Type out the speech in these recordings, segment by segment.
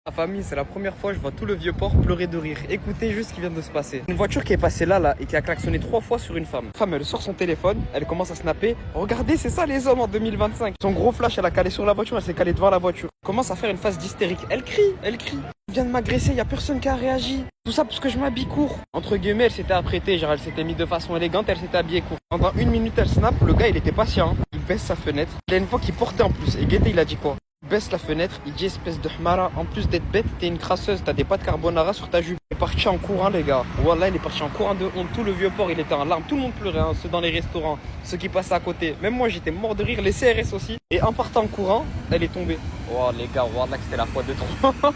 La famille, c'est la première fois que je vois tout le vieux port pleurer de rire. Écoutez juste ce qui vient de se passer. Une voiture qui est passée là et qui a klaxonné 3 fois sur une femme. La femme, elle sort son téléphone, elle commence à snapper. Regardez, c'est ça les hommes en 2025. Son gros flash, elle a calé sur la voiture, elle s'est calée devant la voiture. Elle commence à faire une phase d'hystérique. Elle crie, elle crie. Elle vient de m'agresser, y a personne qui a réagi. Tout ça parce que je m'habille court. Entre guillemets, elle s'était apprêtée, genre elle s'était mise de façon élégante, elle s'était habillée court. Pendant 1 minute, elle snap, le gars il était patient. Il baisse sa fenêtre. Il y a une fois qu'il portait en plus. Et Guetté, il a dit quoi? Baisse la fenêtre, il dit espèce de hmara, en plus d'être bête, t'es une crasseuse, t'as des pâtes carbonara sur ta jupe. Il est parti en courant les gars. Wallah, il est parti en courant de honte. Tout le vieux port, il était en larmes. Tout le monde pleurait, hein, ceux dans les restaurants, ceux qui passaient à côté. Même moi, j'étais mort de rire, les CRS aussi. Et en partant en courant, elle est tombée. Oh les gars, wallah, c'était la fois de trop.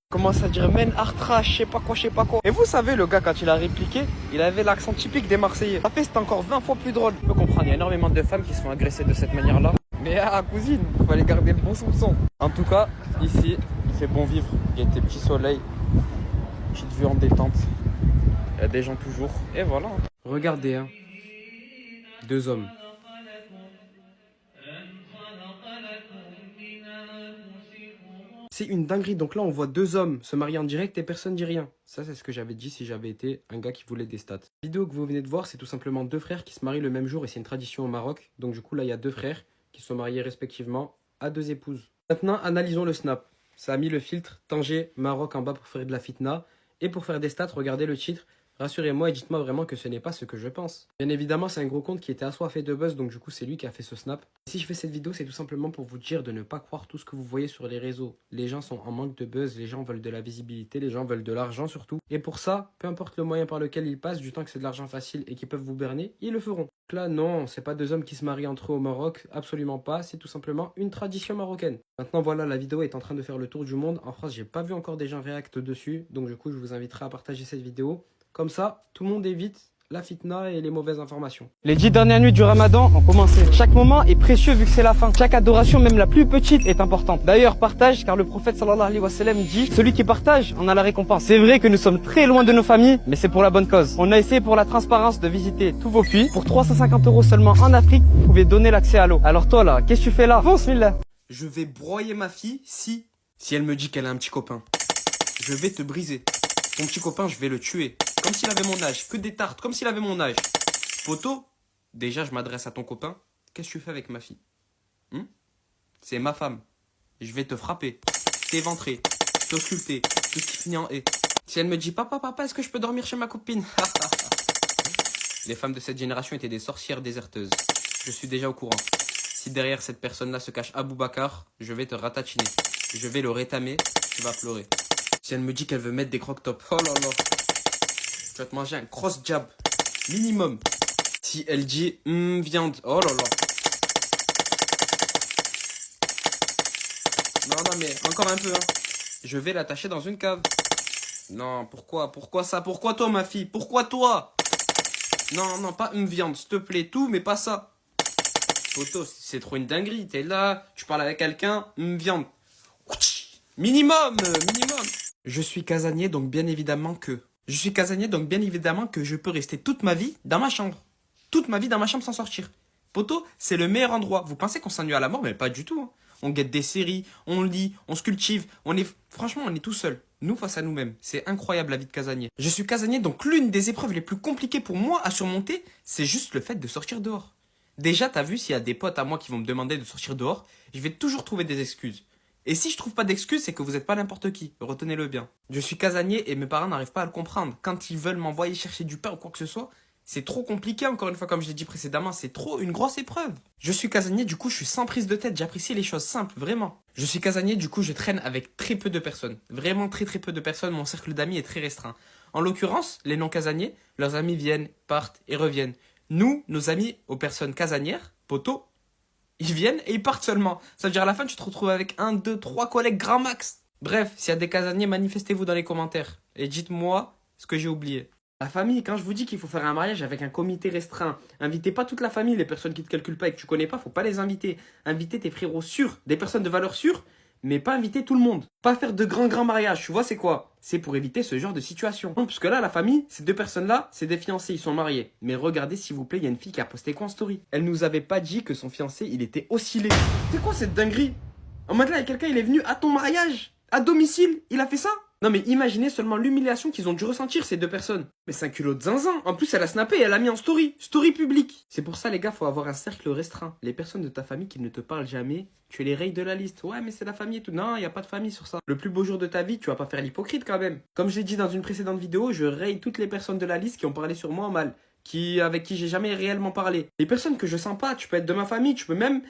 Commence à dire men artra, je sais pas quoi, je sais pas quoi. Et vous savez, le gars, quand il a répliqué, il avait l'accent typique des Marseillais. Ça fait, c'était encore 20 fois plus drôle. Je peux comprendre, il y a énormément de femmes qui se font agresser de cette manière-là. Mais cousine, il fallait garder le bon soupçon. En tout cas, ici, il fait bon vivre. Il y a des petits soleils, petite vue en détente. Il y a des gens toujours. Et voilà. Regardez, hein. 2 hommes. C'est une dinguerie. Donc là, on voit 2 hommes se marier en direct et personne dit rien. Ça, c'est ce que j'avais dit si j'avais été un gars qui voulait des stats. La vidéo que vous venez de voir, c'est tout simplement 2 frères qui se marient le même jour et c'est une tradition au Maroc. Donc du coup, là, il y a 2 frères qui sont mariés respectivement à 2 épouses. Maintenant, analysons le snap. Ça a mis le filtre Tanger Maroc en bas pour faire de la fitna. Et pour faire des stats, regardez le titre. Rassurez-moi et dites-moi vraiment que ce n'est pas ce que je pense. Bien évidemment, c'est un gros compte qui était assoiffé de buzz, donc du coup, c'est lui qui a fait ce snap. Si je fais cette vidéo, c'est tout simplement pour vous dire de ne pas croire tout ce que vous voyez sur les réseaux. Les gens sont en manque de buzz, les gens veulent de la visibilité, les gens veulent de l'argent surtout. Et pour ça, peu importe le moyen par lequel ils passent, du temps que c'est de l'argent facile et qu'ils peuvent vous berner, ils le feront. Donc là, non, c'est pas 2 hommes qui se marient entre eux au Maroc, absolument pas, c'est tout simplement une tradition marocaine. Maintenant, voilà, la vidéo est en train de faire le tour du monde. En France, j'ai pas vu encore des gens réactent dessus, donc du coup, je vous inviterai à partager cette vidéo. Comme ça, tout le monde évite la fitna et les mauvaises informations. Les 10 dernières nuits du Ramadan ont commencé. Chaque moment est précieux vu que c'est la fin. Chaque adoration, même la plus petite, est importante. D'ailleurs, partage, car le prophète sallallahu alayhi wa sallam dit « Celui qui partage en a la récompense ». C'est vrai que nous sommes très loin de nos familles, mais c'est pour la bonne cause. On a essayé pour la transparence de visiter tous vos puits. Pour 350 € seulement en Afrique, vous pouvez donner l'accès à l'eau. Alors toi là, qu'est-ce que tu fais là? Fonce, Mille. Je vais broyer ma fille si elle me dit qu'elle a un petit copain. Je vais te briser. Ton petit copain, je vais le tuer. Comme s'il avait mon âge. Que des tartes, comme s'il avait mon âge. Poto, déjà, je m'adresse à ton copain. Qu'est-ce que tu fais avec ma fille? C'est ma femme. Je vais te frapper, t'éventrer, t'occulter, tout ce qui finit en et. Si elle me dit, papa, est-ce que je peux dormir chez ma copine? Les femmes de cette génération étaient des sorcières déserteuses. Je suis déjà au courant. Si derrière cette personne-là se cache Abou Bakar, je vais te ratatiner. Je vais le rétamer, tu vas pleurer. Si elle me dit qu'elle veut mettre des croque-tops, oh là là, tu vas te manger un cross jab, minimum. Si elle dit viande, oh là là. Non, mais encore un peu, hein. Je vais l'attacher dans une cave. Non, pourquoi ça? Pourquoi toi, ma fille? Pourquoi toi? Non, pas une viande, s'il te plaît, tout, mais pas ça. Poto, c'est trop une dinguerie. T'es là, tu parles avec quelqu'un, viande. Minimum. Je suis casanier, donc bien évidemment que je peux rester toute ma vie dans ma chambre. Toute ma vie dans ma chambre sans sortir. Poto, c'est le meilleur endroit. Vous pensez qu'on s'ennuie à la mort, mais pas du tout, hein. On guette des séries, on lit, on se cultive. Franchement, on est tout seul. Nous face à nous-mêmes. C'est incroyable la vie de casanier. Je suis casanier, donc l'une des épreuves les plus compliquées pour moi à surmonter, c'est juste le fait de sortir dehors. Déjà, t'as vu, s'il y a des potes à moi qui vont me demander de sortir dehors, je vais toujours trouver des excuses. Et si je trouve pas d'excuses, c'est que vous n'êtes pas n'importe qui. Retenez-le bien. Je suis casanier et mes parents n'arrivent pas à le comprendre. Quand ils veulent m'envoyer chercher du pain ou quoi que ce soit, c'est trop compliqué, encore une fois, comme je l'ai dit précédemment, c'est trop une grosse épreuve. Je suis casanier, du coup, je suis sans prise de tête, j'apprécie les choses simples, vraiment. Je suis casanier, du coup, je traîne avec très peu de personnes. Vraiment très peu de personnes, mon cercle d'amis est très restreint. En l'occurrence, les non-casaniers, leurs amis viennent, partent et reviennent. Nous, nos amis aux personnes casanières, poteaux, ils viennent et ils partent seulement. Ça veut dire à la fin, tu te retrouves avec 1, 2, 3 collègues grand max. Bref, s'il y a des casaniers, manifestez-vous dans les commentaires. Et dites-moi ce que j'ai oublié. La famille, quand je vous dis qu'il faut faire un mariage avec un comité restreint, invitez pas toute la famille, les personnes qui te calculent pas et que tu connais pas, faut pas les inviter. Invitez tes frérots sûrs, des personnes de valeur sûre, mais pas inviter tout le monde. Pas faire de grands mariages, tu vois c'est quoi? C'est pour éviter ce genre de situation. Non, parce que là, la famille, ces 2 personnes-là, c'est des fiancés, ils sont mariés. Mais regardez s'il vous plaît, il y a une fille qui a posté quoi en story? Elle nous avait pas dit que son fiancé, il était oscillé. C'est quoi cette dinguerie? En mode là, il y a quelqu'un, il est venu à ton mariage. À domicile, il a fait ça? Non mais imaginez seulement l'humiliation qu'ils ont dû ressentir ces deux personnes. Mais c'est un culot de zinzin. En plus, elle a snappé et elle a mis en story. Story publique. C'est pour ça les gars, faut avoir un cercle restreint. Les personnes de ta famille qui ne te parlent jamais, tu les rayes de la liste. Ouais mais c'est la famille et tout. Non, il n'y a pas de famille sur ça. Le plus beau jour de ta vie, tu vas pas faire l'hypocrite quand même. Comme je l'ai dit dans une précédente vidéo, je raye toutes les personnes de la liste qui ont parlé sur moi en mal. Avec qui j'ai jamais réellement parlé. Les personnes que je sens pas, tu peux être de ma famille, tu peux même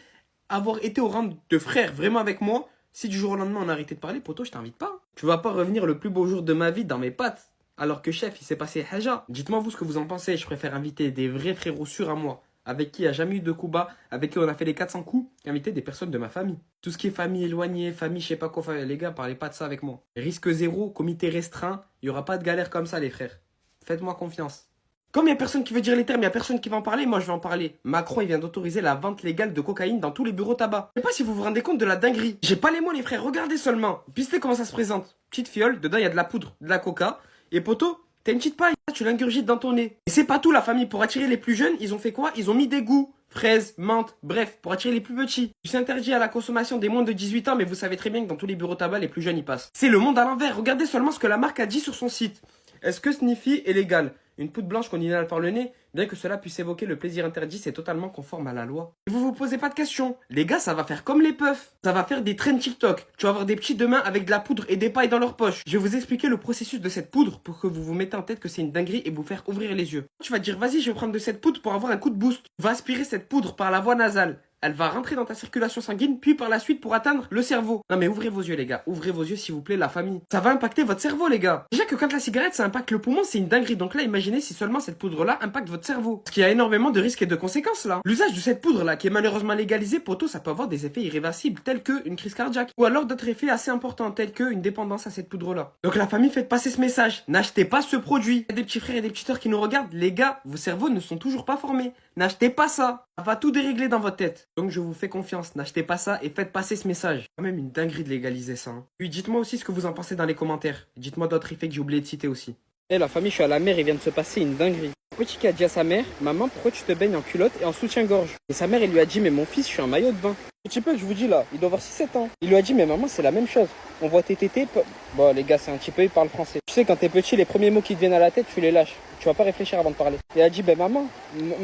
avoir été au rang de frère vraiment avec moi. Si du jour au lendemain on a arrêté de parler, poto, je t'invite pas. Tu vas pas revenir le plus beau jour de ma vie dans mes pattes. Alors que chef, il s'est passé haja. Dites-moi vous ce que vous en pensez. Je préfère inviter des vrais frérots sûrs à moi, avec qui il n'y a jamais eu de coup bas, avec qui on a fait les 400 coups, qu'inviter des personnes de ma famille. Tout ce qui est famille éloignée, famille je sais pas quoi, les gars, parlez pas de ça avec moi. Risque zéro, comité restreint, il y aura pas de galère comme ça les frères. Faites-moi confiance. Comme il n'y a personne qui veut dire les termes, il n'y a personne qui va en parler, moi je vais en parler. Macron, il vient d'autoriser la vente légale de cocaïne dans tous les bureaux tabac. Je sais pas si vous vous rendez compte de la dinguerie. J'ai pas les mots, les frères, regardez seulement. Pistez comment ça se présente. Petite fiole, dedans il y a de la poudre, de la coca. Et poto, t'as une petite paille, tu l'ingurgites dans ton nez. Et c'est pas tout, la famille. Pour attirer les plus jeunes, ils ont fait quoi? Ils ont mis des goûts. Fraises, menthe, bref, pour attirer les plus petits. C'est interdit à la consommation des moins de 18 ans, mais vous savez très bien que dans tous les bureaux tabac, les plus jeunes y passent. C'est le monde à l'envers. Regardez seulement ce que la marque a dit sur son site. Est-ce que Sniffy est légal? Une poudre blanche qu'on inhale par le nez, bien que cela puisse évoquer le plaisir interdit, c'est totalement conforme à la loi. Et vous vous posez pas de questions. Les gars, ça va faire comme les puffs. Ça va faire des trends TikTok. Tu vas avoir des petits demain avec de la poudre et des pailles dans leur poche. Je vais vous expliquer le processus de cette poudre pour que vous vous mettez en tête que c'est une dinguerie et vous faire ouvrir les yeux. Tu vas dire, vas-y, je vais prendre de cette poudre pour avoir un coup de boost. Va aspirer cette poudre par la voie nasale. Elle va rentrer dans ta circulation sanguine, puis par la suite pour atteindre le cerveau. Non mais ouvrez vos yeux les gars, ouvrez vos yeux s'il vous plaît la famille. Ça va impacter votre cerveau les gars. Déjà que quand la cigarette ça impacte le poumon, c'est une dinguerie. Donc là imaginez si seulement cette poudre là impacte votre cerveau. Parce qu'il y a énormément de risques et de conséquences là. L'usage de cette poudre là qui est malheureusement légalisée, poto, ça peut avoir des effets irréversibles tels que une crise cardiaque. Ou alors d'autres effets assez importants tels que une dépendance à cette poudre là. Donc la famille, faites passer ce message. N'achetez pas ce produit. Il y a des petits frères et des petites sœurs qui nous regardent. Les gars, vos cerveaux ne sont toujours pas formés. N'achetez pas ça. Ça va tout dérégler dans votre tête. Donc je vous fais confiance, n'achetez pas ça et faites passer ce message. C'est quand même une dinguerie de légaliser ça. Hein. Puis dites-moi aussi ce que vous en pensez dans les commentaires. Dites-moi d'autres effets que j'ai oublié de citer aussi. Eh la famille, je suis à la mer, il vient de se passer une dinguerie. Le petit qui a dit à sa mère, maman, pourquoi tu te baignes en culotte et en soutien-gorge? Et sa mère, elle lui a dit, mais mon fils, je suis en maillot de bain. Le petit peu que je vous dis là, il doit avoir 6-7 ans. Il lui a dit, mais maman, c'est la même chose. On voit tes tétés. Bon, les gars, c'est un petit peu, il parle français. Tu sais, quand t'es petit, les premiers mots qui te viennent à la tête, tu les lâches. Tu vas pas réfléchir avant de parler. Et elle a dit, ben maman,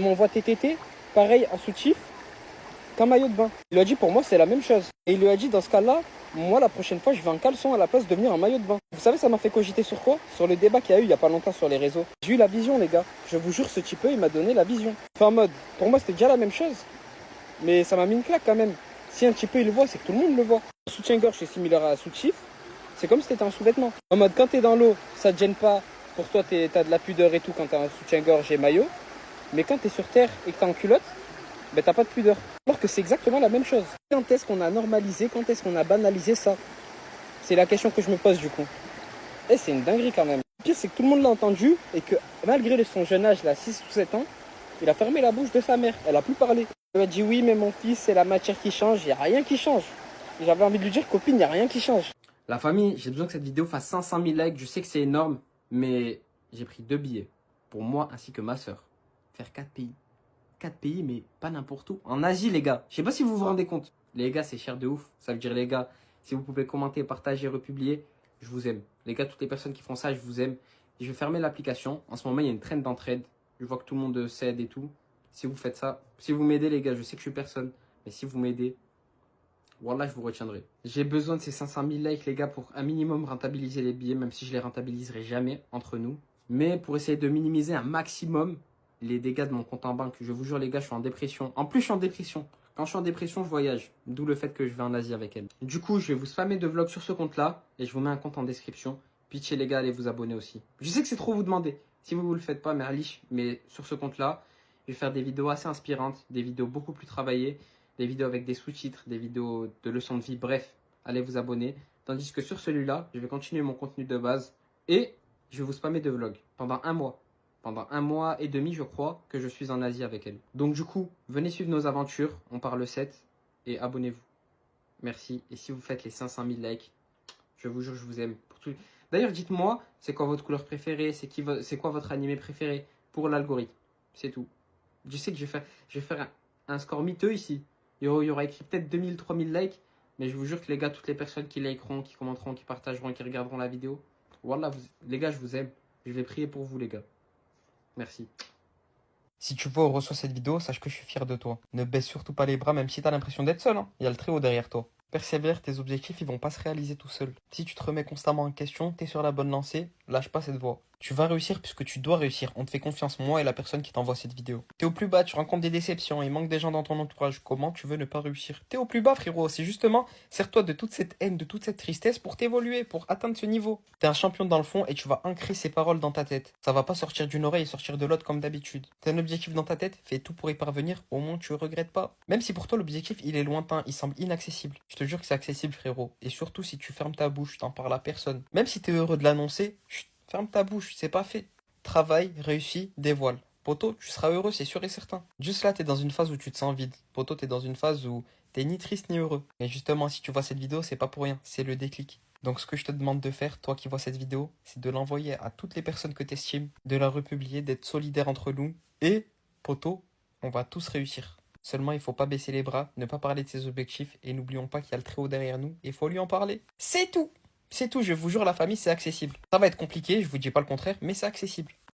on voit tes tétés, pareil, en soutif, qu'un maillot de bain. Il lui a dit, pour moi, c'est la même chose. Et il lui a dit, dans ce cas-là, moi, la prochaine fois, je vais en caleçon à la place de venir en maillot de bain. Vous savez, ça m'a fait cogiter sur quoi? Sur le débat qu'il y a eu il y a pas longtemps sur les réseaux. J'ai eu la vision, les gars. Je vous jure, ce type, il m'a donné la vision. Enfin, en mode, pour moi, c'était déjà la même chose. Mais ça m'a mis une claque quand même. Si un petit peu il le voit, c'est que tout le monde le voit. Le soutien-gorge, c'est similaire à un soutif. C'est comme si t'étais en sous-vêtement. En mode, quand t'es dans l'eau, ça te gêne pas. Pour toi, t'as de la pudeur et tout quand t'as un soutien-gorge et maillot. Mais quand t'es sur terre et que t'es en culotte, ben t'as pas de pudeur. Alors que c'est exactement la même chose. Quand est-ce qu'on a normalisé, quand est-ce qu'on a banalisé ça? C'est la question que je me pose du coup. Et c'est une dinguerie quand même. Le pire, c'est que tout le monde l'a entendu et que malgré son jeune âge, là, 6 ou 7 ans, il a fermé la bouche de sa mère. Elle a plus parlé. Elle a dit oui, mais mon fils, c'est la matière qui change. Il n'y a rien qui change. J'avais envie de lui dire, copine, il n'y a rien qui change. La famille, j'ai besoin que cette vidéo fasse 500 000 likes. Je sais que c'est énorme, mais j'ai pris 2 billets pour moi ainsi que ma soeur. Faire 4 pays. 4 pays, mais pas n'importe où. En Asie, les gars. Je sais pas si vous vous rendez compte. Les gars, c'est cher de ouf. Ça veut dire, les gars, si vous pouvez commenter, partager, republier, je vous aime. Les gars, toutes les personnes qui font ça, je vous aime. Et je vais fermer l'application. En ce moment, il y a une traîne d'entraide. Je vois que tout le monde s'aide et tout. Si vous faites ça, si vous m'aidez, les gars, je sais que je suis personne. Mais si vous m'aidez, voilà, je vous retiendrai. J'ai besoin de ces 500 000 likes, les gars, pour un minimum rentabiliser les billets, même si je les rentabiliserai jamais entre nous. Mais pour essayer de minimiser un maximum les dégâts de mon compte en banque. Je vous jure, les gars, je suis en dépression. En plus, je suis en dépression. Quand je suis en dépression, je voyage. D'où le fait que je vais en Asie avec elle. Du coup, je vais vous spammer de vlogs sur ce compte-là. Et je vous mets un compte en description. Pitchez, les gars, allez vous abonner aussi. Je sais que c'est trop vous demander. Si vous ne le faites pas, merliche. Mais sur ce compte-là, je vais faire des vidéos assez inspirantes. Des vidéos beaucoup plus travaillées. Des vidéos avec des sous-titres. Des vidéos de leçons de vie. Bref, allez vous abonner. Tandis que sur celui-là, je vais continuer mon contenu de base. Et je vais vous spammer de vlogs pendant un mois. Pendant 1 mois et demi, je crois, que je suis en Asie avec elle. Donc du coup, venez suivre nos aventures. On part le 7 et abonnez-vous. Merci. Et si vous faites les 500 000 likes, je vous jure, je vous aime. Pour tout... D'ailleurs, dites-moi, c'est quoi votre couleur préférée? C'est quoi votre animé préféré pour l'algorithme? C'est tout. Je sais que je vais faire un score miteux ici. Il y aura écrit peut-être 2000, 3000 likes. Mais je vous jure que les gars, toutes les personnes qui likeront, qui commenteront, qui partageront et qui regarderont la vidéo, voilà, les gars, je vous aime. Je vais prier pour vous, les gars. Merci. Si tu vois ou reçois cette vidéo, sache que je suis fier de toi. Ne baisse surtout pas les bras, même si t'as l'impression d'être seul, hein. Il y a le Très-Haut derrière toi. Persévère, tes objectifs, ils vont pas se réaliser tout seuls. Si tu te remets constamment en question, t'es sur la bonne lancée, lâche pas cette voie. Tu vas réussir puisque tu dois réussir. On te fait confiance, moi et la personne qui t'envoie cette vidéo. T'es au plus bas, tu rencontres des déceptions, il manque des gens dans ton entourage. Comment tu veux ne pas réussir? T'es au plus bas, frérot. C'est justement, sers-toi de toute cette haine, de toute cette tristesse pour t'évoluer, pour atteindre ce niveau. T'es un champion dans le fond et tu vas ancrer ces paroles dans ta tête. Ça va pas sortir d'une oreille et sortir de l'autre comme d'habitude. T'as un objectif dans ta tête, fais tout pour y parvenir, au moins tu regrettes pas. Même si pour toi l'objectif il est lointain, il semble inaccessible. Je te jure que c'est accessible, frérot. Et surtout si tu fermes ta bouche, t'en parles à personne. Même si t'es heureux de l'annoncer, chut, ferme ta bouche, c'est pas fait. Travail, réussi, dévoile. Poto, tu seras heureux, c'est sûr et certain. Juste là, t'es dans une phase où tu te sens vide. Poto, t'es dans une phase où t'es ni triste ni heureux. Et justement, si tu vois cette vidéo, c'est pas pour rien, c'est le déclic. Donc ce que je te demande de faire, toi qui vois cette vidéo, c'est de l'envoyer à toutes les personnes que t'estimes, de la republier, d'être solidaire entre nous. Et, poto, on va tous réussir. Seulement, il faut pas baisser les bras, ne pas parler de ses objectifs, et n'oublions pas qu'il y a le Très-Haut derrière nous, et il faut lui en parler. C'est tout! C'est tout, je vous jure, la famille, c'est accessible. Ça va être compliqué, je vous dis pas le contraire, mais c'est accessible.